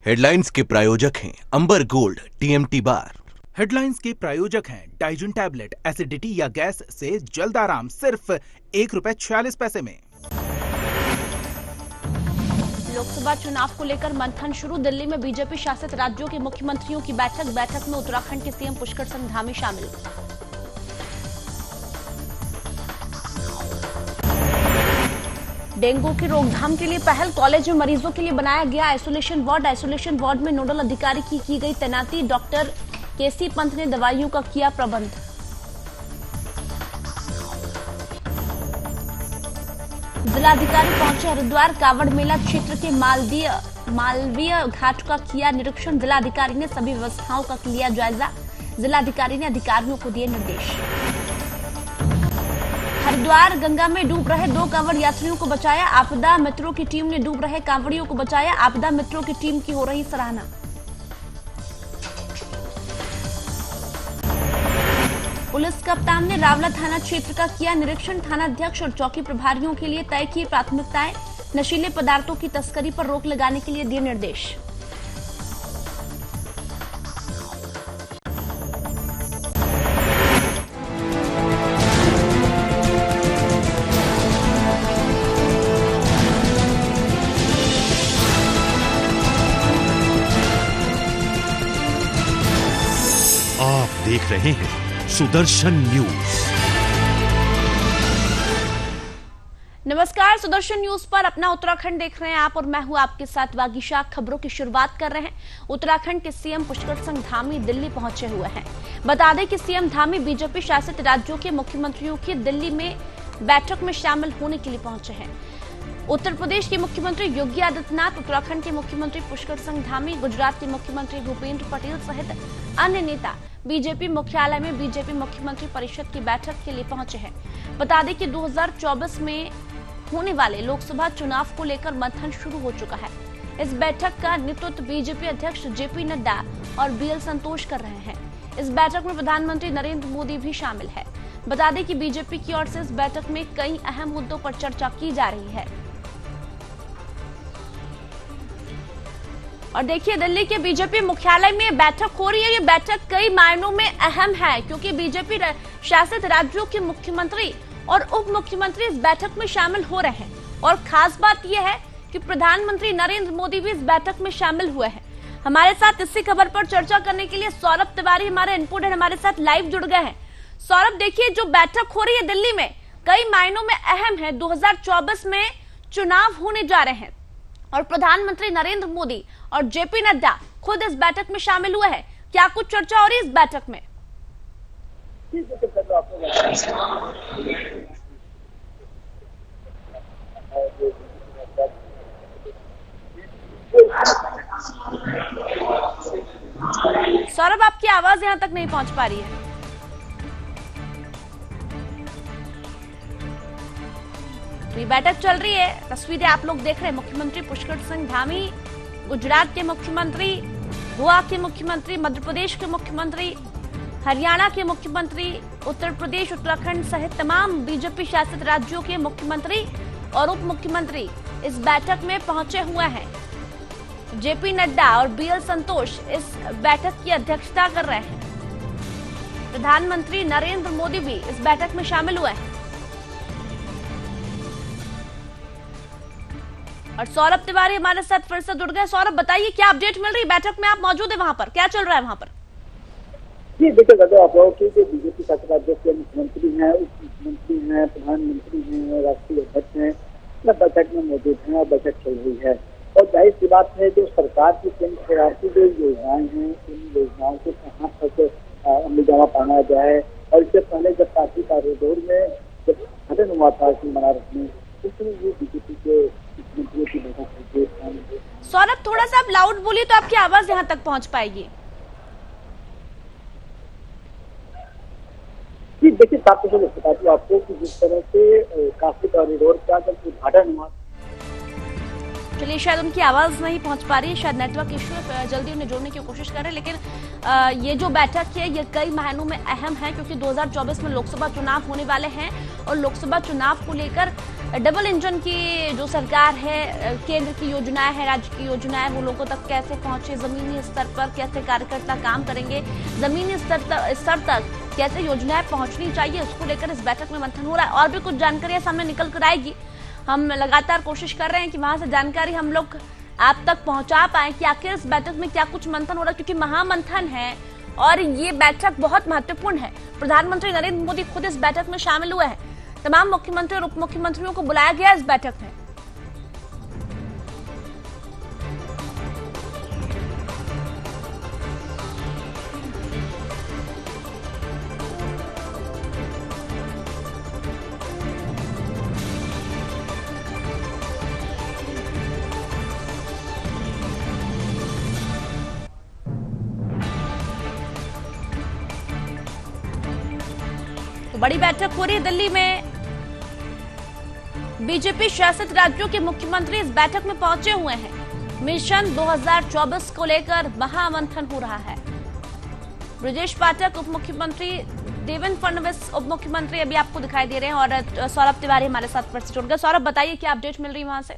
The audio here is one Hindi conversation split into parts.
हेडलाइंस के प्रायोजक हैं अंबर गोल्ड टीएमटी बार। हेडलाइंस के प्रायोजक हैं डाइजन टैबलेट, एसिडिटी या गैस से जल्द आराम, सिर्फ ₹1.46 में। लोकसभा चुनाव को लेकर मंथन शुरू। दिल्ली में बीजेपी शासित राज्यों के मुख्यमंत्रियों की बैठक में उत्तराखंड के सीएम पुष्कर सिंह धामी शामिल। डेंगू की रोकथाम के लिए पहल, कॉलेज में मरीजों के लिए बनाया गया आइसोलेशन वार्ड में नोडल अधिकारी की गई तैनाती। डॉक्टर केसी पंत ने दवाइयों का किया प्रबंध। जिलाधिकारी पहुंचे हरिद्वार, कांवड़ मेला क्षेत्र के मालवीय घाट का किया निरीक्षण। जिलाधिकारी ने सभी व्यवस्थाओं का लिया जायजा। जिलाधिकारी ने अधिकारियों को दिए निर्देश। हरिद्वार गंगा में डूब रहे 2 कांवड़ यात्रियों को बचाया। आपदा मित्रों की टीम ने डूब रहे कांवड़ियों को बचाया। आपदा मित्रों की टीम की हो रही सराहना। पुलिस कप्तान ने रावला थाना क्षेत्र का किया निरीक्षण। थानाध्यक्ष और चौकी प्रभारियों के लिए तय की प्राथमिकताएं। नशीले पदार्थों की तस्करी पर रोक लगाने के लिए दिए निर्देश। आप देख रहे हैं सुदर्शन न्यूज। नमस्कार, सुदर्शन न्यूज पर अपना उत्तराखंड देख रहे हैं आप और मैं हूं आपके साथ वागीशा। खबरों की शुरुआत कर रहे हैं। उत्तराखंड के सीएम पुष्कर सिंह धामी दिल्ली पहुंचे हुए हैं। बता दें कि सीएम धामी बीजेपी शासित राज्यों के मुख्यमंत्रियों की दिल्ली में बैठक में शामिल होने के लिए पहुंचे हैं। उत्तर प्रदेश के मुख्यमंत्री योगी आदित्यनाथ, उत्तराखंड के मुख्यमंत्री पुष्कर सिंह धामी, गुजरात के मुख्यमंत्री भूपेंद्र पटेल सहित अन्य नेता बीजेपी मुख्यालय में बीजेपी मुख्यमंत्री परिषद की बैठक के लिए पहुंचे हैं। बता दें कि 2024 में होने वाले लोकसभा चुनाव को लेकर मंथन शुरू हो चुका है। इस बैठक का नेतृत्व बीजेपी अध्यक्ष जेपी नड्डा और बीएल संतोष कर रहे हैं। इस बैठक में प्रधानमंत्री नरेंद्र मोदी भी शामिल है। बता दें कि बीजेपी की ओर से इस बैठक में कई अहम मुद्दों पर चर्चा की जा रही है। और देखिए, दिल्ली के बीजेपी मुख्यालय में बैठक हो रही है। ये बैठक कई मायनों में अहम है क्योंकि बीजेपी शासित राज्यों के मुख्यमंत्री और उप मुख्यमंत्री इस बैठक में शामिल हो रहे हैं। और खास बात यह है कि प्रधानमंत्री नरेंद्र मोदी भी इस बैठक में शामिल हुए हैं। हमारे साथ इसी खबर पर चर्चा करने के लिए सौरभ तिवारी हमारे इनपुट है, हमारे साथ लाइव जुड़ गए हैं। सौरभ, देखिए, जो बैठक हो रही है दिल्ली में कई मायनों में अहम है। 2024 में चुनाव होने जा रहे हैं और प्रधानमंत्री नरेंद्र मोदी और जेपी नड्डा खुद इस बैठक में शामिल हुए हैं। क्या कुछ चर्चा हो रही है इस बैठक में? सौरभ, आपकी आवाज यहां तक नहीं पहुंच पा रही है। तो ये बैठक चल रही है, तस्वीरें आप लोग देख रहे हैं। मुख्यमंत्री पुष्कर सिंह धामी, गुजरात के मुख्यमंत्री, गोवा के मुख्यमंत्री, मध्य प्रदेश के मुख्यमंत्री, हरियाणा के मुख्यमंत्री, उत्तर प्रदेश, उत्तराखंड सहित तमाम बीजेपी शासित राज्यों के मुख्यमंत्री और उप मुख्यमंत्री इस बैठक में पहुंचे हुए हैं। जेपी नड्डा और बीएल संतोष इस बैठक की अध्यक्षता कर रहे हैं। प्रधानमंत्री नरेंद्र मोदी भी इस बैठक में शामिल हुए हैं। और सौरभ तिवारी हमारे साथ फिर से जुड़ गए। सौरभ, बताइए क्या अपडेट मिल रही है? बैठक में आप मौजूद है, वहां पर क्या चल रहा है वहां पर? जी देखिए, आप लोगों की जो बीजेपी शासित राज्यों के मुख्यमंत्री हैं, उप मुख्यमंत्री हैं, प्रधानमंत्री हैं, राष्ट्रीय अध्यक्ष हैं, बैठक में मौजूद हैं और बैठक चल रही है। और जाहिर सी बात है, जो सरकार की केंद्र सरकार की जो योजनाएं हैं, इन योजनाओं को कहाँ तक अमल जामा पाना जाए। और इससे पहले जब पार्टी कॉरिडोर में जब गठन हुआ था बनारस में, उसमें ये बीजेपी के मुख्यमंत्रियों की बैठक हुई। सौरभ, थोड़ा सा आप लाउड बोलिए तो आपकी आवाज यहाँ तक पहुंच पाएगी। जी देखिए, साथ ही बता दूं आपको कि जिस तरह से काशी कॉरिडोर का जब उद्घाटन हुआ, चलिए, शायद उनकी आवाज नहीं पहुंच पा रही है, शायद नेटवर्क इश्यू है, जल्दी उन्हें जोड़ने की कोशिश करें। लेकिन ये जो बैठक है ये कई मायनों में अहम है क्योंकि 2024 में लोकसभा चुनाव होने वाले हैं और लोकसभा चुनाव को लेकर डबल इंजन की जो सरकार है, केंद्र की योजनाएं है, राज्य की योजनाएं, वो लोगों तक कैसे पहुंचे, जमीनी स्तर पर कैसे कार्यकर्ता काम करेंगे, जमीनी स्तर तक कैसे योजनाएं पहुंचनी चाहिए, उसको लेकर इस बैठक में मंथन हो रहा है। और भी कुछ जानकारियां सामने निकल कर आएगी। हम लगातार कोशिश कर रहे हैं कि वहां से जानकारी हम लोग आप तक पहुंचा पाए कि आखिर इस बैठक में क्या कुछ मंथन हो रहा है, क्योंकि महामंथन है और ये बैठक बहुत महत्वपूर्ण है। प्रधानमंत्री नरेंद्र मोदी खुद इस बैठक में शामिल हुए हैं। तमाम मुख्यमंत्री और उप मुख्यमंत्रियों को बुलाया गया इस बैठक में। तो बड़ी बैठक हो रही है दिल्ली में। बीजेपी शासित राज्यों के मुख्यमंत्री इस बैठक में पहुंचे हुए हैं। मिशन 2024 को लेकर महामंथन हो रहा है। ब्रजेश पाठक उप मुख्यमंत्री, देवेंद्र फडणवीस उप मुख्यमंत्री अभी आपको दिखाई दे रहे हैं और सौरभ तिवारी हमारे साथ फिर से जुड़ गए। सौरभ, बताइए क्या अपडेट मिल रही है वहां से?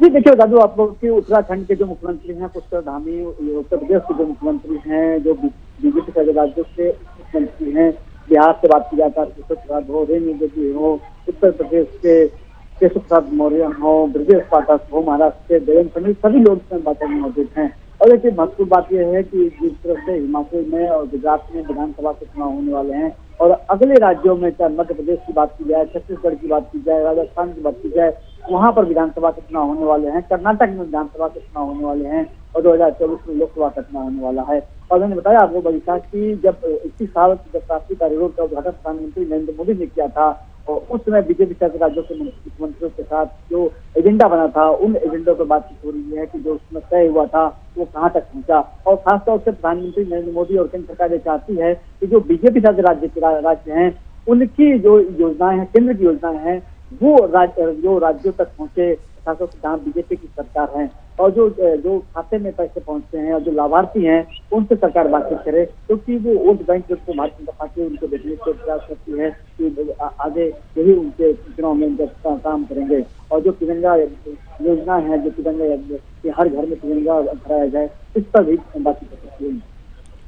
जी देखिए बता दूं आप लोग कि उत्तराखंड के जो मुख्यमंत्री हैं पुष्कर धामी, उत्तर प्रदेश के जो मुख्यमंत्री हैं, जो बीजेपी के राज्यों के मुख्यमंत्री हैं, बिहार से बात की जाता है केशव प्रसाद हो, रेणु देवी हो, उत्तर प्रदेश के केशव प्रसाद मौर्य हो, ब्रजेश पाठक हो, महाराष्ट्र के देवेंद्र फडणवीस, सभी लोग इसमें बैठक में मौजूद हैं। और एक महत्वपूर्ण बात यह है कि जिस तरह से हिमाचल में और गुजरात में विधानसभा के चुनाव होने वाले हैं और अगले राज्यों में चाहे मध्य प्रदेश की बात की जाए, छत्तीसगढ़ की बात की जाए, राजस्थान की बात की जाए, वहां पर विधानसभा के चुनाव होने वाले हैं, कर्नाटक में विधानसभा के चुनाव होने वाले हैं और 2024 में लोकसभा का चुनाव होने वाला है। और मैंने बताया आपको बगीचा की जब 21 साल जब राष्ट्रीय कॉरिडोर का उद्घाटन प्रधानमंत्री नरेंद्र मोदी ने किया था और उस समय बीजेपी शासित राज्यों के मुख्यमंत्रियों के साथ जो एजेंडा बना था, उन एजेंडों पर बातचीत हो रही है कि जो उसमें तय हुआ था वो कहाँ तक पहुंचा। और खासतौर से प्रधानमंत्री नरेंद्र मोदी और केंद्र सरकार ये चाहती है कि जो बीजेपी शासित राज्य हैं उनकी जो योजनाएं हैं, केंद्र की योजनाएं हैं, वो जो राज्यों तक पहुंचे, खासतौर से जहाँ बीजेपी की सरकार है और जो खाते में पैसे पहुंचते हैं और जो लाभार्थी हैं उनसे सरकार बातचीत करे, क्योंकि वो वोट बैंक को भारतीय जनता पार्टी उनको देखने का प्रयास करती है कि आगे यही उनके चुनाव में काम करेंगे। और जो तिरंगा योजना है, जो तिरंगा हर घर में तिरंगा फहराया जाए, इस पर भी बातचीत कर सकती है।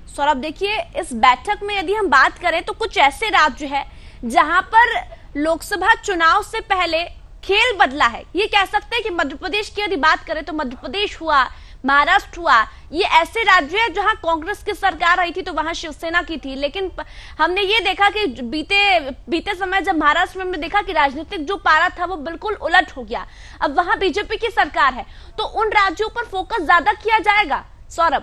सौरभ, देखिए इस बैठक में यदि हम बात करें तो कुछ ऐसे राज्य है जहां पर लोकसभा चुनाव से पहले खेल बदला है। ये कह सकते हैं कि मध्य प्रदेश की यदि बात करें तो मध्य प्रदेश हुआ, महाराष्ट्र हुआ, ये ऐसे राज्य है जहां कांग्रेस की सरकार आई थी तो वहां शिवसेना की थी। लेकिन हमने ये देखा कि बीते समय जब महाराष्ट्र में हमने देखा कि राजनीतिक जो पारा था वो बिल्कुल उलट हो गया। अब वहां बीजेपी की सरकार है तो उन राज्यों पर फोकस ज्यादा किया जाएगा। सौरभ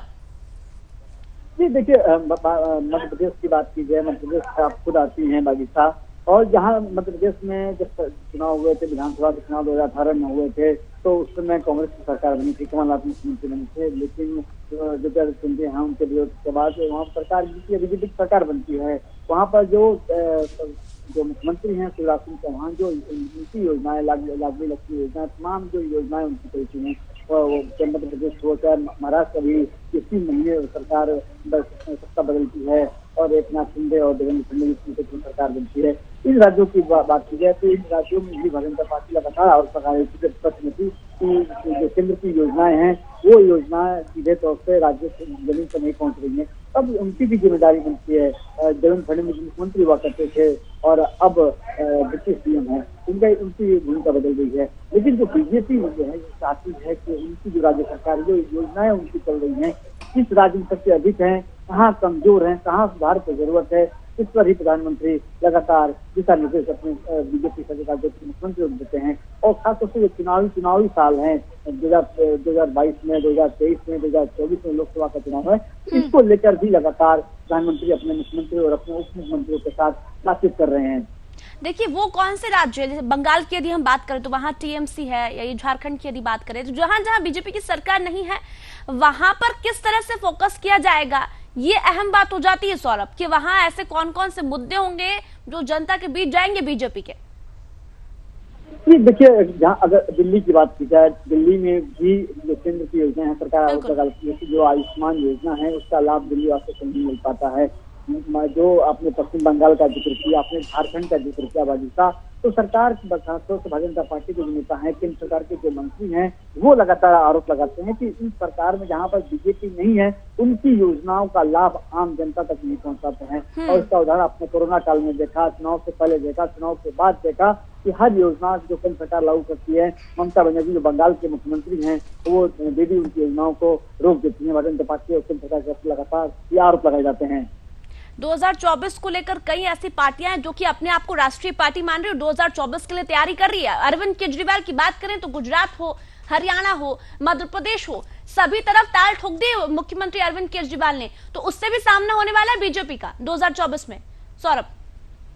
जी देखिए, मध्य प्रदेश की बात की जाए, मध्य प्रदेश से आप खुद आती हैं बागीचा, और जहां मध्य प्रदेश में जब चुनाव हुए थे, विधानसभा के चुनाव 2018 में हुए थे, तो उस समय कांग्रेस की सरकार बनी थी, कमलनाथ मुख्यमंत्री बने थे। लेकिन जो सिंधिया हैं उनके विरोध के बाद वहाँ सरकार बीजेपी की सरकार बनती है। वहाँ पर जो मुख्यमंत्री हैं शिवराज सिंह चौहान, जो उनकी योजनाएं, लाडली लक्ष्मी योजना, तमाम जो योजनाएं उनकी चलती हैं, मध्य प्रदेश हो चाहे महाराष्ट्र, अभी इसी महीने सरकार सत्ता बदलती है और एक नाथ शिंदे और देवेंद्र फडणवीस की सरकार बनती है। इन राज्यों की बात की जाए तो इन राज्यों में भी भारतीय जनता पार्टी लगातार और स्पष्ट में थी कि जो केंद्र की योजनाएं हैं वो योजनाएं सीधे तौर से राज्य से जमीन पर नहीं पहुंच रही है। अब उनकी भी जिम्मेदारी बनती है। देवेंद्र फडणवीस मुख्यमंत्री हुआ करते थे और अब डिप्टी सीएम है, उनकी भूमिका बदल गई है। लेकिन जो बीजेपी जो है चाहती है कि उनकी जो राज्य सरकार जो योजनाएं उनकी चल रही हैं, किस राज्य में सबसे अधिक है, कहाँ कमजोर है, कहाँ सुधार की जरूरत है, इस पर ही प्रधानमंत्री लगातार दिशा निर्देश अपने बीजेपी सरकार के मुख्यमंत्री देते हैं। और खासतौर से चुनावी साल है, 2022 में, 2023 में, 2024 में लोकसभा का चुनाव है, इसको लेकर भी लगातार प्रधानमंत्री अपने मुख्यमंत्री और अपने उप मुख्यमंत्रियों के साथ बातचीत कर रहे हैं। देखिए वो कौन से राज्य है, जैसे बंगाल की यदि हम बात करें तो वहां टीएमसी है, या ये झारखंड की यदि बात करें तो जहां जहां बीजेपी की सरकार नहीं है वहां पर किस तरह से फोकस किया जाएगा, ये अहम बात हो जाती है सौरभ, कि वहां ऐसे कौन कौन से मुद्दे होंगे जो जनता के बीच जाएंगे बीजेपी के। देखिए, जहाँ अगर दिल्ली की बात की जाए, दिल्ली में भी जो केंद्र की योजना है, सरकार जो आयुष्मान योजना है उसका लाभ दिल्ली वासियों को नहीं मिल पाता है। जो आपने पश्चिम बंगाल का जिक्र किया, आपने झारखंड का जिक्र किया बाजिशा, तो सरकार खासतौर से भारतीय जनता पार्टी के जो नेता हैं, केंद्र सरकार के जो मंत्री हैं, वो लगातार आरोप लगाते हैं कि इस सरकार में जहां पर बीजेपी नहीं है, उनकी योजनाओं का लाभ आम जनता तक नहीं पहुंचाते हैं। और इसका उदाहरण आपने कोरोना काल में देखा, चुनाव से पहले देखा, चुनाव के बाद देखा कि हर योजना जो केंद्र सरकार लागू करती है, ममता बनर्जी जो बंगाल के मुख्यमंत्री हैं, वो दीदी उनकी योजनाओं को रोक देती है। भारतीय जनता पार्टी और केंद्र सरकार के लगातार ये आरोप लगाए जाते हैं। 2024 को लेकर कई ऐसी पार्टियां हैं जो कि अपने आप को राष्ट्रीय पार्टी मान रही है, 2024 के लिए तैयारी कर रही है। अरविंद केजरीवाल की बात करें तो गुजरात हो, हरियाणा हो, मध्य प्रदेश हो, सभी तरफ ताल ठोक दी मुख्यमंत्री अरविंद केजरीवाल ने, तो उससे भी सामना होने वाला है बीजेपी का 2024 में। सौरभ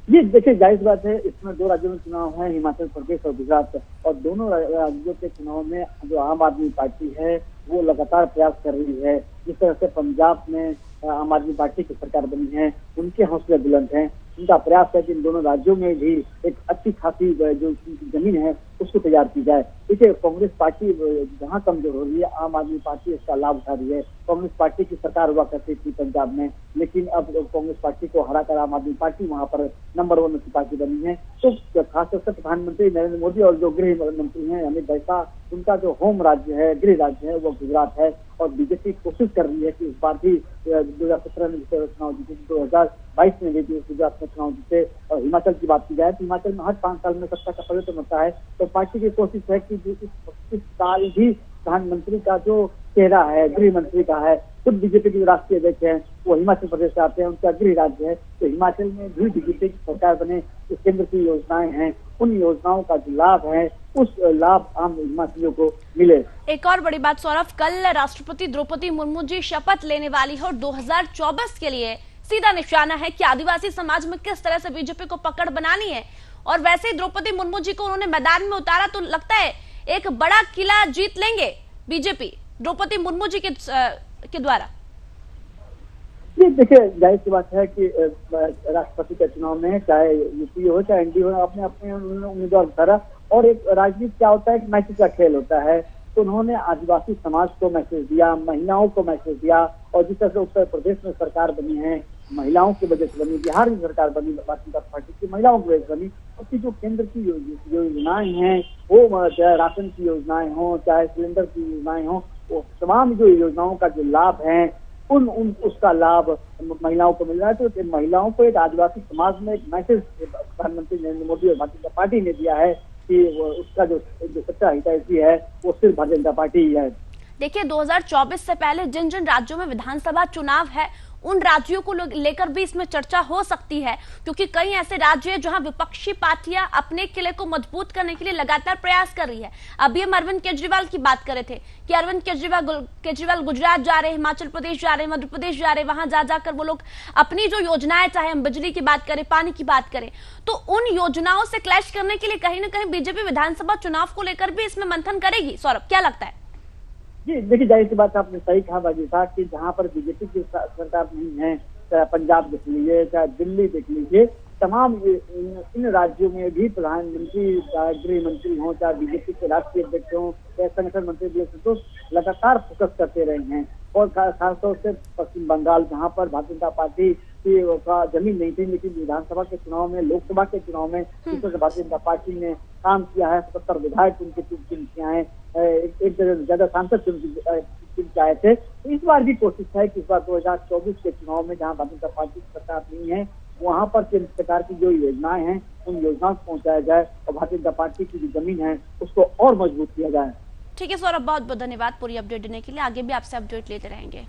जी देखिए, जाहिर बात है, इसमें दो राज्यों में चुनाव है, हिमाचल प्रदेश और गुजरात, और दोनों राज्यों के चुनाव में जो आम आदमी पार्टी है वो लगातार प्रयास कर रही है। जिस तरह से पंजाब में आम आदमी पार्टी की सरकार बनी है, उनके हौसले बुलंद हैं। उनका प्रयास है कि इन दोनों राज्यों में भी एक अच्छी खासी जो जमीन है उसको तैयार की जाए। देखिए, कांग्रेस पार्टी जहाँ कमजोर हो रही है, आम आदमी पार्टी इसका लाभ उठा रही है। कांग्रेस पार्टी की सरकार हुआ करती थी पंजाब में, लेकिन अब कांग्रेस पार्टी को हराकर आम आदमी पार्टी वहाँ पर नंबर 1 की पार्टी बनी है। तो खासतौर से प्रधानमंत्री नरेंद्र मोदी और जो गृह मंत्री हैं अमित शाह, उनका जो होम राज्य है, गृह राज्य है, वो गुजरात है। और बीजेपी कोशिश कर रही है कि इस बार भी 2017 में चुनाव जीते, 2022 में भी गुजरात में चुनाव जीते। और हिमाचल की बात की जाए तो हिमाचल में हर 5 साल में सत्ता का परिवर्तन होता है, तो पार्टी की कोशिश है कि इस साल भी प्रधानमंत्री का जो चेहरा है, गृह मंत्री का है, खुद बीजेपी के राष्ट्रीय अध्यक्ष हैं, वो हिमाचल प्रदेश से आते हैं, उनका गृह राज्य है, तो हिमाचल में भी बीजेपी की सरकार बने। जो केंद्र की योजनाएं हैं, उन योजनाओं का जो लाभ है, उस लाभ आम हिमाचलियों को मिले। एक और बड़ी बात सौरभ, कल राष्ट्रपति द्रौपदी मुर्मू जी शपथ लेने वाली है और 2024 के लिए सीधा निशाना है कि आदिवासी समाज में किस तरह से बीजेपी को पकड़ बनानी है। और वैसे ही द्रौपदी मुर्मू जी को उन्होंने मैदान में उतारा तो लगता है एक बड़ा किला जीत लेंगे बीजेपी द्रौपदी मुर्मू जी के द्वारा। ये देखिए, जाहिर सी बात है कि राष्ट्रपति के चुनाव में चाहे यूपी हो चाहे एनडीए हो, अपने अपने उम्मीदवार उतारा। और एक राजनीति क्या होता है, एक मैसेज का खेल होता है। तो उन्होंने आदिवासी समाज को मैसेज दिया, महिलाओं को मैसेज दिया। और जिस तरह से उत्तर प्रदेश में सरकार बनी है, महिलाओं की वजह से बनी, बिहार में सरकार बनी भारतीय जनता पार्टी की, महिलाओं की वजह से बनी। उसकी जो केंद्र की योजनाएं हैं, वो चाहे राशन की योजनाएं हो, चाहे सिलेंडर की योजनाएं हो, वो तमाम जो योजनाओं का जो लाभ है, उसका लाभ महिलाओं को मिल रहा है। तो महिलाओं को एक आदिवासी समाज में एक मैसेज प्रधानमंत्री नरेंद्र मोदी और भारतीय जनता पार्टी ने दिया है कि उसका जो सच्चा हितैषी है वो सिर्फ भारतीय जनता पार्टी ही है। देखिए, 2024 से पहले जिन जिन राज्यों में विधानसभा चुनाव है, उन राज्यों को लेकर भी इसमें चर्चा हो सकती है, क्योंकि कई ऐसे राज्य हैं जहां विपक्षी पार्टियां अपने किले को मजबूत करने के लिए लगातार प्रयास कर रही है। अभी हम अरविंद केजरीवाल की बात कर रहे थे कि अरविंद केजरीवाल गुजरात जा रहे हैं, हिमाचल प्रदेश जा रहे हैं, मध्य प्रदेश जा रहे हैं, वहां जाकर वो लोग अपनी जो योजनाएं, चाहे हम बिजली की बात करें, पानी की बात करें, तो उन योजनाओं से क्लैश करने के लिए कहीं ना कहीं बीजेपी विधानसभा चुनाव को लेकर भी इसमें मंथन करेगी। सौरभ, क्या लगता है? जी देखिए, जाहिर सी बात आपने सही कहा बाजिशा कि जहाँ पर बीजेपी की सरकार नहीं है, चाहे पंजाब देख लीजिए, चाहे दिल्ली देख लीजिए, तमाम इन राज्यों में भी प्रधानमंत्री, गृह मंत्री हों, चाहे बीजेपी के राष्ट्रीय अध्यक्ष हों, चाहे संगठन मंत्री, तो लगातार फोकस करते रहे हैं। और खासतौर से पश्चिम बंगाल, जहाँ पर भारतीय जनता पार्टी का जमीन नहीं थी, लेकिन विधानसभा के चुनाव में, लोकसभा के चुनाव में इस तरह से भारतीय जनता पार्टी ने काम किया है। 77 विधायक उनके चुन के आए, एक जगह ज्यादा सांसद चुन के आए थे। तो इस बार भी कोशिश है कि इस बार 2024 के चुनाव में जहाँ भारतीय जनता पार्टी की सरकार नहीं है, वहाँ पर केंद्र सरकार की जो योजनाएं हैं, उन योजनाओं को पहुंचाया जाए और भारतीय जनता पार्टी की जो जमीन है उसको और मजबूत किया जाए। ठीक है सौरभ, बहुत बहुत धन्यवाद पूरी अपडेट देने के लिए। आगे भी आपसे अपडेट लेते रहेंगे।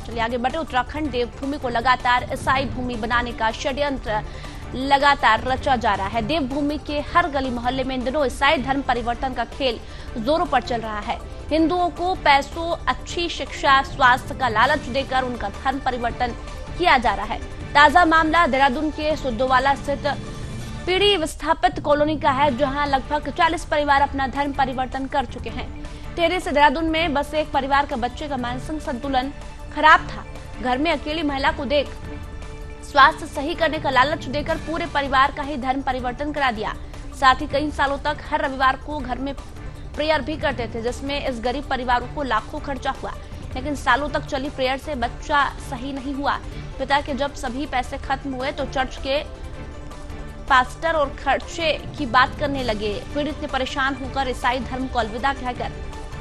चलिए आगे बढ़े। उत्तराखंड देवभूमि को लगातार ईसाई भूमि बनाने का षड्यंत्र लगातार रचा जा रहा है। देवभूमि के हर गली मोहल्ले में इन दिनों ईसाई धर्म परिवर्तन का खेल जोरों पर चल रहा है। हिंदुओं को पैसों, अच्छी शिक्षा, स्वास्थ्य का लालच देकर उनका धर्म परिवर्तन किया जा रहा है। ताजा मामला देहरादून के सुद्दोवाला स्थित पीढ़ी विस्थापित कॉलोनी का है, जहां लगभग 40 परिवार अपना धर्म परिवर्तन कर चुके हैं। टेहरी से देहरादून में बस एक परिवार का बच्चे का मानसिक संतुलन खराब था। घर में अकेली महिला को देख स्वास्थ्य सही करने का लालच देकर पूरे परिवार का ही धर्म परिवर्तन करा दिया। साथ ही कई सालों तक हर रविवार को घर में प्रेयर भी करते थे, जिसमें इस गरीब परिवारों को लाखों खर्चा हुआ। लेकिन सालों तक चली प्रेयर से बच्चा सही नहीं हुआ। पिता के जब सभी पैसे खत्म हुए तो चर्च के पास्टर और खर्चे की बात करने लगे। पीड़ित ने परेशान होकर ईसाई धर्म को अलविदा कहकर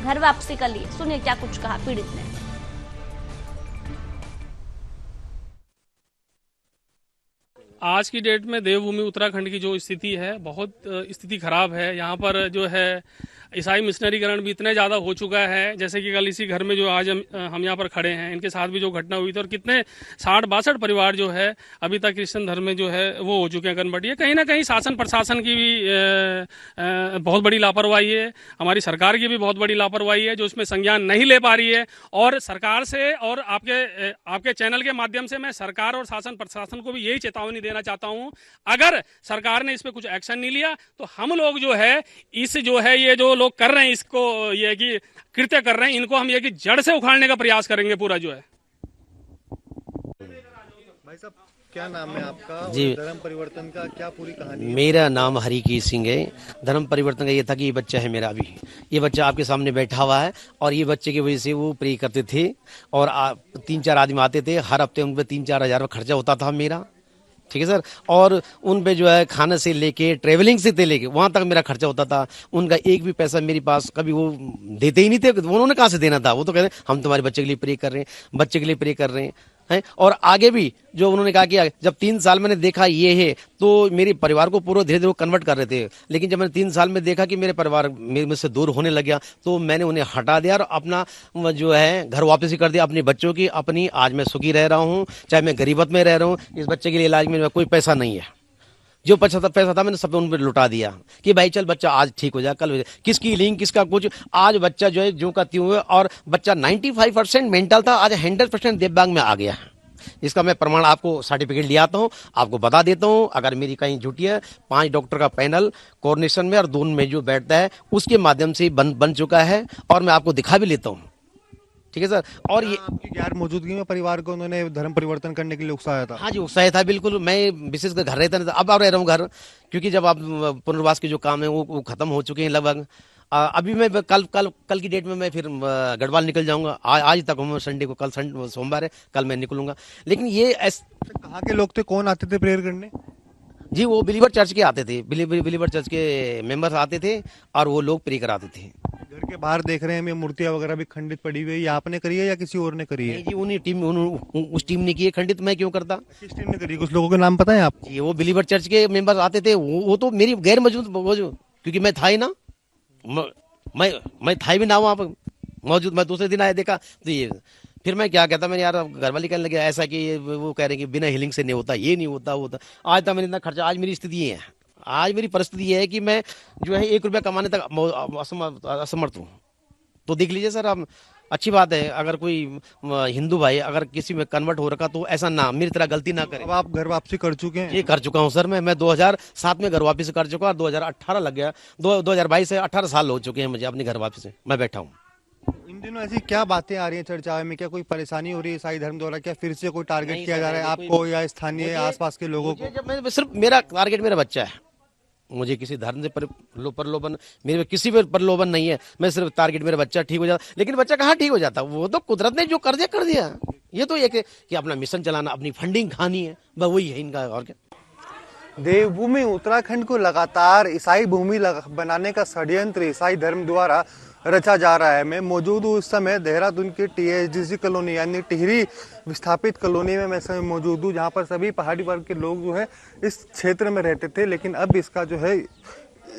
घर वापसी कर ली। सुनिए क्या कुछ कहा पीड़ित ने। आज की डेट में देवभूमि उत्तराखंड की जो स्थिति है, बहुत स्थिति खराब है। यहाँ पर जो है ईसाई मिशनरीकरण भी इतने ज़्यादा हो चुका है, जैसे कि कल इसी घर में जो आज हम यहाँ पर खड़े हैं, इनके साथ भी जो घटना हुई थी, और कितने 60-62 परिवार जो है अभी तक क्रिश्चियन धर्म में जो है वो हो चुके हैं कन्वर्ट। ये कहीं ना कहीं शासन प्रशासन की भी बहुत बड़ी लापरवाही है, हमारी सरकार की भी बहुत बड़ी लापरवाही है जो इसमें संज्ञान नहीं ले पा रही है। और सरकार से और आपके चैनल के माध्यम से मैं सरकार और शासन प्रशासन को भी यही चेतावनी देना चाहता हूँ, अगर सरकार ने इस पर कुछ एक्शन नहीं लिया तो हम लोग जो है इस जो है ये जो लोग कर रहे हैं, इसको ये कि कृत्य कर रहे हैं, इनको हम ये कि जड़ से उखाड़ने का प्रयास करेंगे पूरा जो है। भाई साहब, क्या नाम है आपका? जी, धर्म परिवर्तन का क्या पूरी कहानी है? मेरा नाम हरिकीर सिंह है। धर्म परिवर्तन का ये था कि ये बच्चा है मेरा, अभी ये बच्चा आपके सामने बैठा हुआ है, और ये बच्चे की वजह से वो प्रे करते थे, और 3-4 आदमी आते थे, हर हफ्ते उन पर 3-4 हज़ार खर्चा होता था मेरा, ठीक है सर। और उन पे जो है खाने से लेके ट्रेवलिंग से लेके वहाँ तक मेरा खर्चा होता था। उनका एक भी पैसा मेरे पास कभी वो देते ही नहीं थे, उन्होंने कहाँ से देना था। वो तो कहते हम तुम्हारे बच्चे के लिए प्रे कर रहे हैं, बच्चे के लिए प्रे कर रहे हैं। और आगे भी जो उन्होंने कहा कि जब 3 साल मैंने देखा ये है, तो मेरे परिवार को पूरा धीरे धीरे कन्वर्ट कर रहे थे, लेकिन जब मैंने 3 साल में देखा कि मेरे परिवार मुझसे दूर होने लग गया, तो मैंने उन्हें हटा दिया और अपना जो है घर वापसी कर दिया अपने बच्चों की। अपनी आज मैं सुखी रह रहा हूँ, चाहे मैं गरीबत में रह रहा हूँ। इस बच्चे के लिए इलाज में कोई पैसा नहीं है, जो पैसा था मैंने सब उन पर लुटा दिया कि भाई चल बच्चा आज ठीक हो जाए, कल हो जाए, किसकी लिंक किसका कुछ। आज बच्चा जो है जो का त्यों है, और बच्चा 95% मेंटल था, आज 100% दिव्यांग में आ गया है। इसका मैं प्रमाण आपको सर्टिफिकेट ले आता हूँ, आपको बता देता हूँ, अगर मेरी कहीं झूठी है। 5 डॉक्टर का पैनल कोऑर्डिनेशन में और 2 में जो बैठता है उसके माध्यम से बन चुका है, और मैं आपको दिखा भी लेता हूँ, ठीक है सर। और ये आपकी गैर मौजूदगी में परिवार को उन्होंने धर्म परिवर्तन करने के लिए उकसाया था? हाँ जी, उकसाया था बिल्कुल। मैं विशेषकर घर रहता नहीं था, अब रह रहा हूँ घर, क्योंकि जब आप पुनर्वास के जो काम है वो खत्म हो चुके हैं लगभग। अभी मैं कल की डेट में मैं फिर गढ़वाल निकल जाऊंगा। आज तक हूँ, संडे को, कल सोमवार है, कल मैं निकलूंगा। लेकिन ये कहाँ के लोग थे, कौन आते थे प्रेयर करने? जी, वो बिलीवर चर्च के आते थे, बिलीवर चर्च के मेंबर्स आते थे, और वो लोग प्रे कराते थे। घर के बाहर देख रहे हैं मूर्तियां वगैरह भी खंडित पड़ी हुई है, ये आपने करी है या किसी और ने करी है? जी, उस टीम ने की है खंडित, मैं क्यों करता। किस टीम ने करी? कुछ लोगों के नाम पता है आप? जी, वो बिलीवर चर्च के मेंबर्स आते थे, वो तो मेरी गैर मौजूद, क्योंकि मैं था ही ना, मैं था भी ना वहाँ पर मौजूद। मैं दूसरे दिन आया देखा तो ये, फिर मैं क्या कहता, मैंने यार घर वाले कहने लगे ऐसा कि वो कह रहे हैं कि बिना हीलिंग से नहीं होता, ये नहीं होता। आज तक मैंने इतना खर्चा, आज मेरी स्थिति ये है, आज मेरी परिस्थिति ये है कि मैं जो है 1 रुपया कमाने तक असमर्थ हूँ। तो देख लीजिए सर, आप अच्छी बात है, अगर कोई हिंदू भाई अगर किसी में कन्वर्ट हो रखा तो ऐसा ना मेरी तरह गलती ना करे। अब आप घर वापसी कर चुके हैं? ये कर चुका हूँ सर, मैं 2007 में घर वापसी कर चुका, और 2018 लग गया, 2022 से 18 साल हो चुके हैं मुझे अपने घर वापसी से मैं बैठा हूँ। इन दिनों ऐसी क्या बातें आ रही हैं चर्चा में? क्या कोई परेशानी हो रही है ईसाई धर्म द्वारा? क्या फिर से कोई टारगेट किया जा रहा है आपको या स्थानीय आसपास के लोगों को? जब मैं सिर्फ मेरा टारगेट मेरा बच्चा है, मुझे किसी धर्म से प्रलोभन, मेरे किसी पर प्रलोभन नहीं है। मैं सिर्फ टारगेट मेरा बच्चा ठीक हो जाता। लेकिन बच्चा कहाँ ठीक हो जाता, वो तो कुदरत ने जो कर दिया। ये तो एक कि अपना मिशन चलाना, अपनी फंडिंग खानी है, बस वही है इनका, और क्या। देवभूमि उत्तराखंड को लगातार ईसाई भूमि बनाने का षड्यंत्र ईसाई धर्म द्वारा रचा जा रहा है। मैं मौजूद हूँ इस समय देहरादून की THDC कॉलोनी यानी टिहरी विस्थापित कॉलोनी में मैं समय मौजूद हूँ, जहाँ पर सभी पहाड़ी वर्ग के लोग जो है इस क्षेत्र में रहते थे। लेकिन अब इसका जो है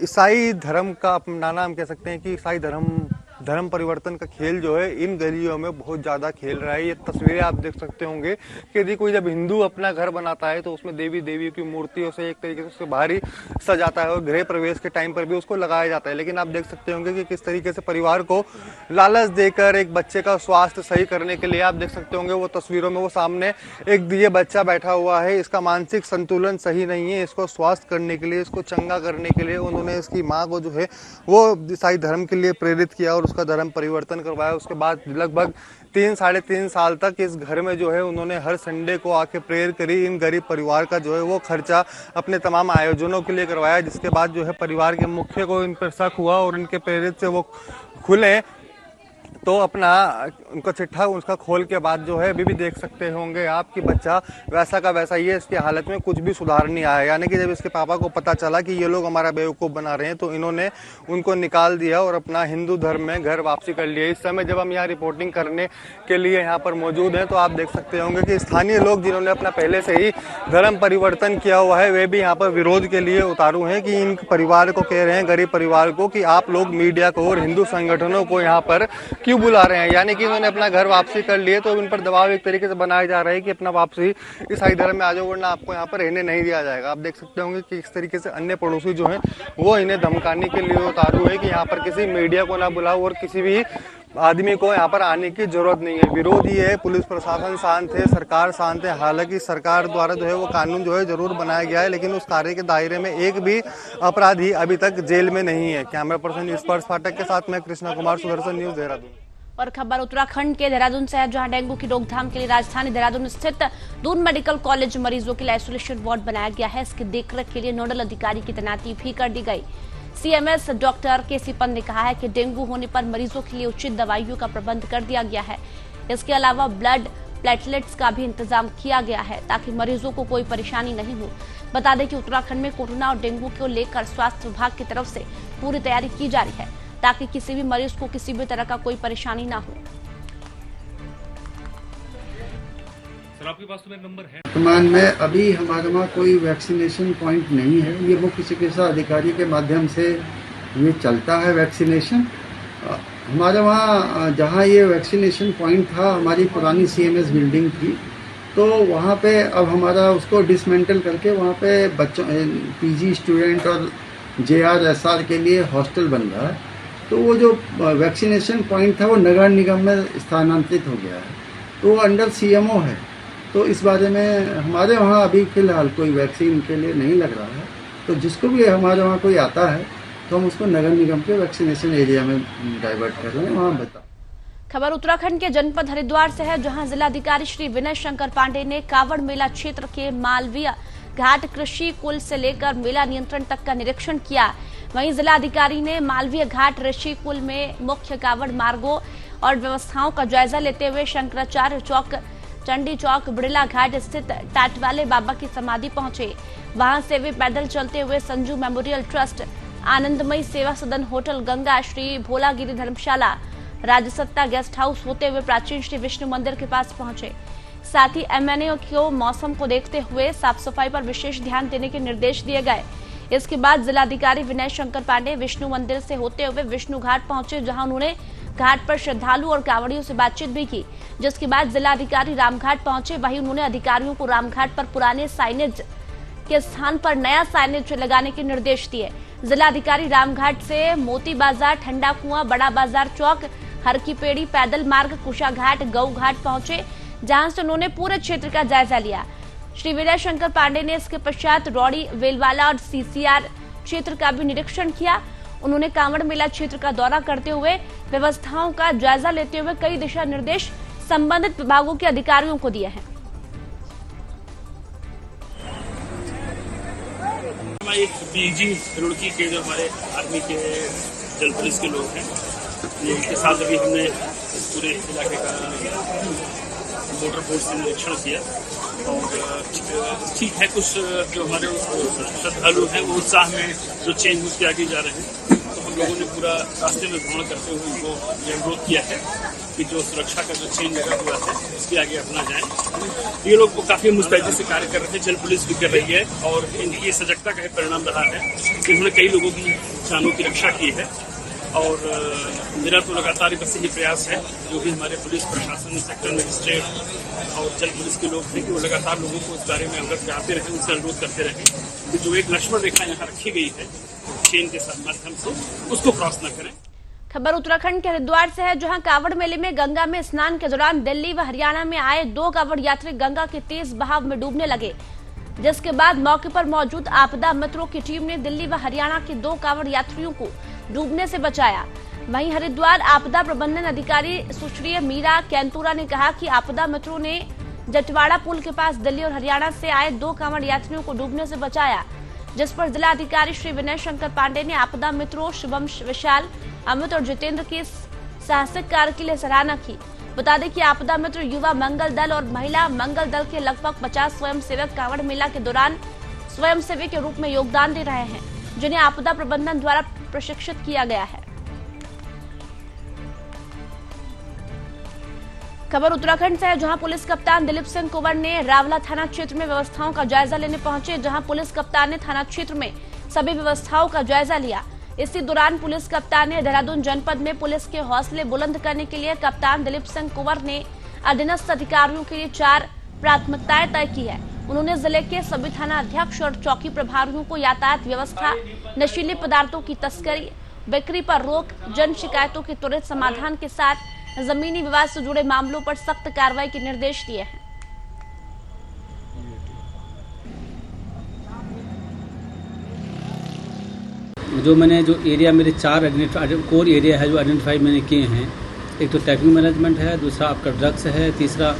ईसाई धर्म का अपना नाम कह सकते हैं कि ईसाई धर्म परिवर्तन का खेल जो है इन गलियों में बहुत ज़्यादा खेल रहा है। ये तस्वीरें आप देख सकते होंगे कि यदि कोई जब हिंदू अपना घर बनाता है तो उसमें देवी की मूर्तियों से एक तरीके से उससे बाहरी सजाता है, और गृह प्रवेश के टाइम पर भी उसको लगाया जाता है। लेकिन आप देख सकते होंगे कि किस तरीके से परिवार को लालच देकर एक बच्चे का स्वास्थ्य सही करने के लिए, आप देख सकते होंगे वो तस्वीरों में वो सामने एक ये बच्चा बैठा हुआ है, इसका मानसिक संतुलन सही नहीं है, इसको स्वास्थ्य करने के लिए, इसको चंगा करने के लिए उन्होंने इसकी माँ को जो है वो ईसाई धर्म के लिए प्रेरित किया और उसका धर्म परिवर्तन करवाया। उसके बाद लगभग 3-3.5 साल तक इस घर में जो है उन्होंने हर संडे को आके प्रेयर करी। इन गरीब परिवार का जो है वो खर्चा अपने तमाम आयोजनों के लिए करवाया, जिसके बाद जो है परिवार के मुखिया को इन पर शक हुआ और इनके प्रेरित से वो खुले तो अपना उनका चिट्ठा उसका खोल के बाद जो है अभी भी देख सकते होंगे आप कि बच्चा वैसा का वैसा ही है, इसकी हालत में कुछ भी सुधार नहीं आया। यानी कि जब इसके पापा को पता चला कि ये लोग हमारा बेवकूफ़ बना रहे हैं तो इन्होंने उनको निकाल दिया और अपना हिंदू धर्म में घर वापसी कर लिया। इस समय जब हम यहाँ रिपोर्टिंग करने के लिए यहाँ पर मौजूद हैं तो आप देख सकते होंगे कि स्थानीय लोग जिन्होंने अपना पहले से ही धर्म परिवर्तन किया हुआ है वे भी यहाँ पर विरोध के लिए उतारू हैं कि इन परिवार को कह रहे हैं, गरीब परिवार को, कि आप लोग मीडिया को और हिंदू संगठनों को यहाँ पर क्यों बुला रहे हैं। यानी कि उन्होंने अपना घर वापसी कर लिए तो इन पर दबाव एक तरीके से बनाया जा रहा है कि अपना वापसी ईसाई धर्म में आ जाओ वरना आपको यहाँ पर रहने नहीं दिया जाएगा। आप देख सकते होंगे कि इस तरीके से अन्य पड़ोसी जो हैं वो इन्हें धमकाने के लिए उतारू है कि यहाँ पर किसी मीडिया को ना बुलाओ और किसी भी आदमी को यहाँ पर आने की जरूरत नहीं है। विरोध ये है, पुलिस प्रशासन शांत है, सरकार शांत है। हालांकि सरकार द्वारा जो है वो कानून जो है जरूर बनाया गया है लेकिन उस कार्य के दायरे में एक भी अपराधी अभी तक जेल में नहीं है। कैमरा पर्सन स्पर्श फाटक के साथ मैं कृष्णा कुमार, सुदर्शन न्यूज, देहरादून। और खबर उत्तराखंड के देहरादून से है, जहां डेंगू की रोकथाम के लिए राजधानी देहरादून स्थित दून मेडिकल कॉलेज मरीजों के लिए आइसोलेशन वार्ड बनाया गया है। इसकी देखरेख के लिए नोडल अधिकारी की तैनाती भी कर दी गई। सीएमएस डॉक्टर केसी पंत ने कहा है कि डेंगू होने पर मरीजों के लिए उचित दवाइयों का प्रबंध कर दिया गया है। इसके अलावा ब्लड प्लेटलेट्स का भी इंतजाम किया गया है ताकि मरीजों को कोई परेशानी नहीं हो। बता दें कि उत्तराखंड में कोरोना और डेंगू को लेकर स्वास्थ्य विभाग की तरफ से पूरी तैयारी की जा रही है ताकि किसी भी मरीज को किसी भी तरह का कोई परेशानी ना हो। सर आपके पास तो मेरा नंबर है। वर्तमान में अभी हमारे वहाँ कोई वैक्सीनेशन पॉइंट नहीं है। ये मुख्य चिकित्सा अधिकारी के माध्यम से ये चलता है वैक्सीनेशन। हमारे वहाँ जहाँ ये वैक्सीनेशन पॉइंट था हमारी पुरानी सीएमएस बिल्डिंग थी तो वहाँ पे अब हमारा उसको डिसमेंटल करके वहाँ पे बच्चों पीजी स्टूडेंट और JRSR के लिए हॉस्टल बन रहा है। तो वो जो वैक्सीनेशन पॉइंट था वो नगर निगम में स्थानांतरित हो गया है तो वो अंडर CMO है। तो इस बारे में हमारे वहाँ अभी फिलहाल कोई वैक्सीन के लिए नहीं लग रहा है। तो जिसको भी हमारे वहाँ कोई आता है तो हम उसको नगर निगम के वैक्सीनेशन एरिया में डाइवर्ट कर रहे हैं, वहाँ बता। खबर उत्तराखंड के जनपद हरिद्वार से है, जहां जिलाधिकारी श्री विनय शंकर पांडे ने कावड़ मेला क्षेत्र के मालवीय घाट कृषि कुल से लेकर मेला नियंत्रण तक का निरीक्षण किया। वहीं जिलाधिकारी ने मालवीय घाट ऋषि कुल में मुख्य कावड़ मार्गों और व्यवस्थाओं का जायजा लेते हुए शंकराचार्य चौक, चंडी चौक, बिड़ला घाट स्थित टाटवाले बाबा की समाधि पहुंचे। वहां से वे पैदल चलते हुए संजू मेमोरियल ट्रस्ट, आनंदमयी सेवा सदन, होटल गंगा, श्री भोलागिरी धर्मशाला, राजसत्ता गेस्ट हाउस होते हुए प्राचीन श्री विष्णु मंदिर के पास पहुंचे। साथ ही MNA को मौसम को देखते हुए साफ सफाई पर विशेष ध्यान देने के निर्देश दिए गए। इसके बाद जिलाधिकारी विनय शंकर पांडे विष्णु मंदिर से होते हुए विष्णु घाट पहुंचे, जहां उन्होंने घाट पर श्रद्धालु और कांवड़ियों से बातचीत भी की। जिसके बाद जिलाधिकारी रामघाट पहुंचे। वहीं उन्होंने अधिकारियों को रामघाट पर पुराने साइनेज के स्थान पर नया साइनेज लगाने के निर्देश दिए। जिलाधिकारी रामघाट से मोती बाजार, ठंडा कुआं, बड़ा बाजार चौक, हर की पेड़ी, पैदल मार्ग, कुशा घाट, गौ घाट पहुंचे, जहां से उन्होंने पूरे क्षेत्र का जायजा लिया। श्री विनय शंकर पांडे ने इसके पश्चात रौड़ी, वेलवाला और CCR क्षेत्र का भी निरीक्षण किया। उन्होंने कांवड़ मेला क्षेत्र का दौरा करते हुए व्यवस्थाओं का जायजा लेते हुए कई दिशा निर्देश संबंधित विभागों के अधिकारियों को दिए हैं। एक PG रुड़की के जो हमारे आर्मी के जल पुलिस के लोग हैं, इनके साथ अभी हमने पूरे इलाके का मोटर बोट से निरीक्षण किया और ठीक है, कुछ जो हमारे श्रद्धालु हैं वो उत्साह में जो चेंज होते आगे जा रहे हैं, तो हम लोगों ने पूरा रास्ते में भ्रमण करते हुए उनको ये अनुरोध किया है कि जो सुरक्षा का जो चेंज लगा हुआ है इसके आगे अपना जाए। ये लोग को काफी मुस्तैदी से कार्य कर रहे हैं, जल पुलिस भी कर रही है और इनकी ये सजगता का परिणाम रहा है कि उन्होंने कई लोगों की जानों की रक्षा की है। और मेरा तो लगातार बस यही प्रयास है, जो भी हमारे पुलिस प्रशासन, सेक्टर मजिस्ट्रेट और जल पुलिस के लोग हैं कि वो लगातार लोगों को इस बारे में अवगत कराते रहें, उनसे अनुरोध करते रहें कि जो एक लक्ष्मण रेखा यहाँ रखी गई है चेन के माध्यम से उसको क्रॉस न करें। खबर उत्तराखंड के हरिद्वार से है, जहां कावड़ मेले में गंगा में स्नान के दौरान दिल्ली व हरियाणा में आए 2 कावड़ यात्री गंगा के तेज बहाव में डूबने लगे, जिसके बाद मौके पर मौजूद आपदा मित्रों की टीम ने दिल्ली व हरियाणा के 2 कावड़ यात्रियों को डूबने से बचाया। वहीं हरिद्वार आपदा प्रबंधन अधिकारी सुश्री मीरा कैंतुरा ने कहा कि आपदा मित्रों ने जटवाड़ा पुल के पास दिल्ली और हरियाणा से आए 2 कावड़ यात्रियों को डूबने से बचाया, जिस पर जिलाधिकारी श्री विनय शंकर पांडे ने आपदा मित्रों शिवम, विशाल, अमित और जितेंद्र के साहसिक कार्य के लिए सराहना की। बता दें कि आपदा मित्र युवा मंगल दल और महिला मंगल दल के लगभग 50 स्वयंसेवक कांवड़ मेला के दौरान स्वयंसेवी के रूप में योगदान दे रहे हैं, जिन्हें आपदा प्रबंधन द्वारा प्रशिक्षित किया गया है। खबर उत्तराखंड से है, जहां पुलिस कप्तान दिलीप सिंह कुंवर ने रावला थाना क्षेत्र में व्यवस्थाओं का जायजा लेने पहुंचे। जहां पुलिस कप्तान ने थाना क्षेत्र में सभी व्यवस्थाओं का जायजा लिया। इसी दौरान पुलिस कप्तान ने देहरादून जनपद में पुलिस के हौसले बुलंद करने के लिए कप्तान दिलीप सिंह कुंवर ने अधीनस्थ अधिकारियों के लिए 4 प्राथमिकताएं तय की है। उन्होंने जिले के सभी थाना अध्यक्ष और चौकी प्रभारियों को यातायात व्यवस्था, नशीले पदार्थों की तस्करी, बिक्री पर रोक, जन शिकायतों के त्वरित समाधान के साथ जमीनी विवाद से जुड़े मामलों पर सख्त कार्रवाई के निर्देश दिए हैं। जो एरिया मेरे 4 कोर एरिया है जो आइडेंटिफाई मैंने किए हैं, एक तो टेक्निकल मैनेजमेंट है, दूसरा आपका ड्रग्स है, तीसरा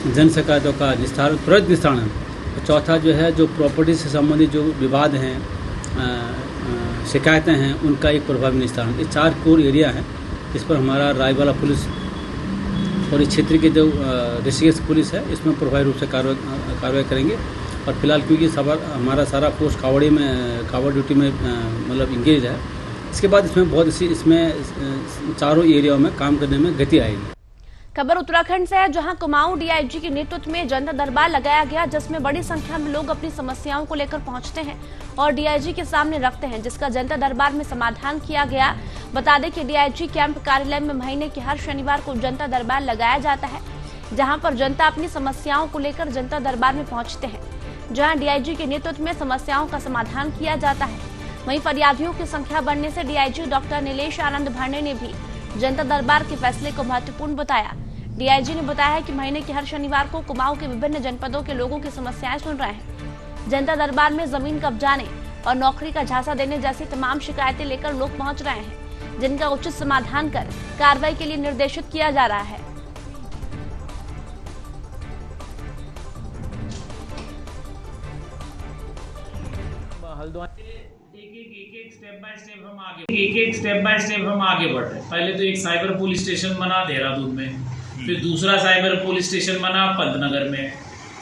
जन शिकायतों का त्वरित निस्तारण, और चौथा जो प्रॉपर्टी से संबंधित जो विवाद हैं, शिकायतें हैं, उनका एक प्रभावी निस्तारण। ये 4 कोर एरिया है। इस पर हमारा रायवाला पुलिस और इस क्षेत्र के जो ऋषिकेश पुलिस है, इसमें प्रभावी रूप से कार्रवाई करेंगे। और फिलहाल क्योंकि हमारा सारा पोस्ट कावड़ ड्यूटी में मतलब इंगेज है, इसके बाद इसमें चारों एरियाओं में काम करने में गति आएगी। खबर उत्तराखंड से है, जहां कुमाऊं डीआईजी के नेतृत्व में जनता दरबार लगाया गया, जिसमें बड़ी संख्या में लोग अपनी समस्याओं को लेकर पहुंचते हैं और डीआईजी के सामने रखते हैं, जिसका जनता दरबार में समाधान किया गया। बता दें कि डीआईजी कैंप कार्यालय में महीने के हर शनिवार को जनता दरबार लगाया जाता है, जहां पर जनता अपनी समस्याओं को लेकर जनता दरबार में पहुंचते हैं, जहां डीआईजी के नेतृत्व में समस्याओं का समाधान किया जाता है। वहीं फरियादियों की संख्या बढ़ने से डीआईजी डॉक्टर नीलेश आनंद भांडे ने भी जनता दरबार के फैसले को महत्वपूर्ण बताया। डीआईजी ने बताया है कि महीने के हर शनिवार को कुमाऊं के विभिन्न जनपदों के लोगों की समस्याएं सुन रहे हैं। जनता दरबार में जमीन कब्जाने और नौकरी का झांसा देने जैसी तमाम शिकायतें लेकर लोग पहुंच रहे हैं, जिनका उचित समाधान कर कार्रवाई के लिए निर्देशित किया जा रहा है। एक स्टेप बाय स्टेप हम आगे बढ़ रहे हैं। पहले तो एक साइबर पुलिस स्टेशन बना देहरादून में, फिर दूसरा साइबर पुलिस स्टेशन बना पंतनगर में,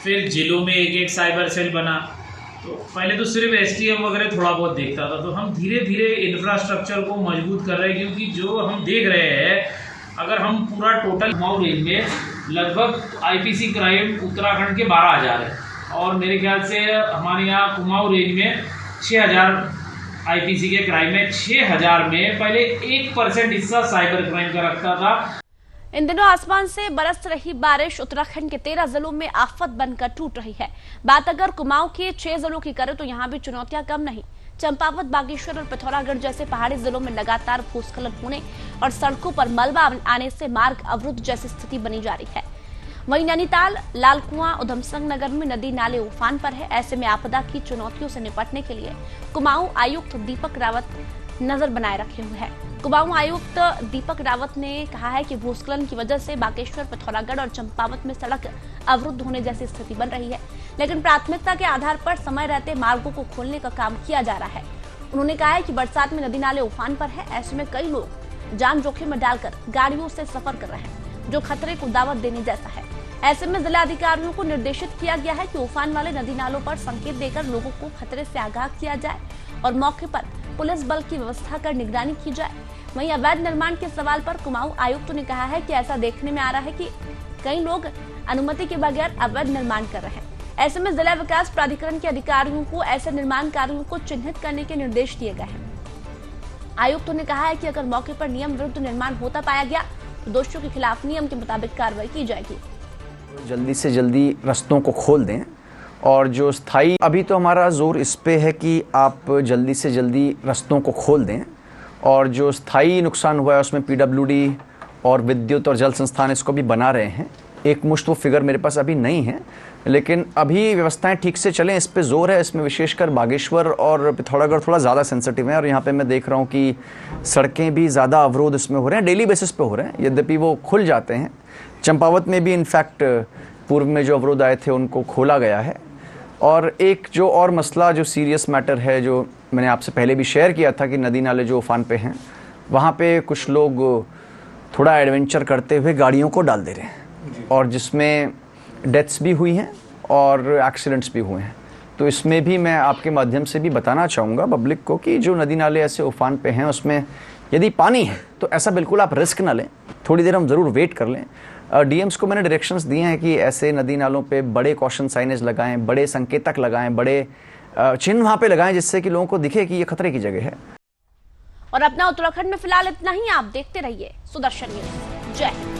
फिर जिलों में एक साइबर सेल बना। तो पहले तो सिर्फ एसटीएम वगैरह थोड़ा बहुत देखता था, तो हम धीरे धीरे इंफ्रास्ट्रक्चर को मजबूत कर रहे हैं, क्योंकि जो हम देख रहे हैं, अगर हम पूरा टोटल कुमाऊं रेंज में लगभग आईपीसी क्राइम उत्तराखंड के 12,000 है, और मेरे ख्याल से हमारे यहाँ कुमाऊं रेंज में 6,000 आईपीसी के क्राइम में 6,000 में पहले 1% हिस्सा साइबर क्राइम का रखता था। इन दिनों आसमान से बरस रही बारिश उत्तराखंड के 13 जिलों में आफत बनकर टूट रही है। बात अगर कुमाऊं के 6 जिलों की करें तो यहाँ भी चुनौतियां कम नहीं। चंपावत, बागेश्वर और पिथौरागढ़ जैसे पहाड़ी जिलों में लगातार भूस्खलन होने और सड़कों पर मलबा आने से मार्ग अवरुद्ध जैसी स्थिति बनी जा रही है। वहीं नैनीताल, लालकुआं, उधमसिंह नगर में नदी नाले उफान पर है। ऐसे में आपदा की चुनौतियों से निपटने के लिए कुमाऊं आयुक्त दीपक रावत नजर बनाए रखे हुए हैं। कुमाऊं आयुक्त दीपक रावत ने कहा है कि भूस्खलन की वजह से बागेश्वर, पिथौरागढ़ और चंपावत में सड़क अवरुद्ध होने जैसी स्थिति बन रही है, लेकिन प्राथमिकता के आधार पर समय रहते मार्गों को खोलने का काम किया जा रहा है। उन्होंने कहा है कि बरसात में नदी नाले उफान पर है। ऐसे में कई लोग जान जोखिम में डालकर गाड़ियों से सफर कर रहे हैं, जो खतरे को दावत देने जैसा है। ऐसे में जिला अधिकारियों को निर्देशित किया गया है कि उफान वाले नदी नालों पर संकेत देकर लोगों को खतरे से आगाह किया जाए और मौके पर पुलिस बल की व्यवस्था कर निगरानी की जाए। वहीं अवैध निर्माण के सवाल पर कुमाऊं आयुक्त ने कहा है कि ऐसा देखने में आ रहा है कि कई लोग अनुमति के बगैर अवैध निर्माण कर रहे हैं। ऐसे में जिला विकास प्राधिकरण के अधिकारियों को ऐसे निर्माण कार्यों को चिन्हित करने के निर्देश दिए गए हैं। आयुक्त ने कहा है कि अगर मौके पर नियम विरुद्ध निर्माण होता पाया गया तो दोषियों के खिलाफ नियम के मुताबिक कार्रवाई की जाएगी। जल्दी से जल्दी रास्तों को खोल दें, और जो स्थायी, अभी तो हमारा जोर इस पे है कि आप जल्दी से जल्दी रास्तों को खोल दें, और जो स्थायी नुकसान हुआ है उसमें पीडब्ल्यूडी और विद्युत और जल संस्थान इसको भी बना रहे हैं। एक मुश्त वो फिगर मेरे पास अभी नहीं है, लेकिन अभी व्यवस्थाएं ठीक से चलें, इस पे जोर है। इसमें विशेषकर बागेश्वर और पिथौरागढ़ थोड़ा ज़्यादा सेंसिटिव है, और यहाँ पे मैं देख रहा हूँ कि सड़कें भी ज़्यादा अवरोध इसमें हो रहे हैं, डेली बेसिस पे हो रहे हैं, यद्यपि वो खुल जाते हैं। चंपावत में भी इनफैक्ट पूर्व में जो अवरोध आए थे उनको खोला गया है। और एक जो और मसला जो सीरियस मैटर है, जो मैंने आपसे पहले भी शेयर किया था कि नदी नाले जो उफान पे हैं, वहाँ पे कुछ लोग थोड़ा एडवेंचर करते हुए गाड़ियों को डाल दे रहे हैं, और जिसमें डेथ्स भी हुई हैं और एक्सीडेंट्स भी हुए हैं। तो इसमें भी मैं आपके माध्यम से भी बताना चाहूँगा पब्लिक को कि जो नदी नाले ऐसे उफान पे हैं उसमें यदि पानी है तो ऐसा बिल्कुल आप रिस्क ना लें, थोड़ी देर हम ज़रूर वेट कर लें। डीएम्स को मैंने डायरेक्शंस दिए हैं कि ऐसे नदी नालों पे बड़े कॉशन साइनेज लगाएं, बड़े संकेतक लगाएं, बड़े चिन्ह वहाँ पे लगाएं जिससे कि लोगों को दिखे कि ये खतरे की जगह है। और अपना उत्तराखंड में फिलहाल इतना ही। आप देखते रहिए सुदर्शन न्यूज। जय हिंद।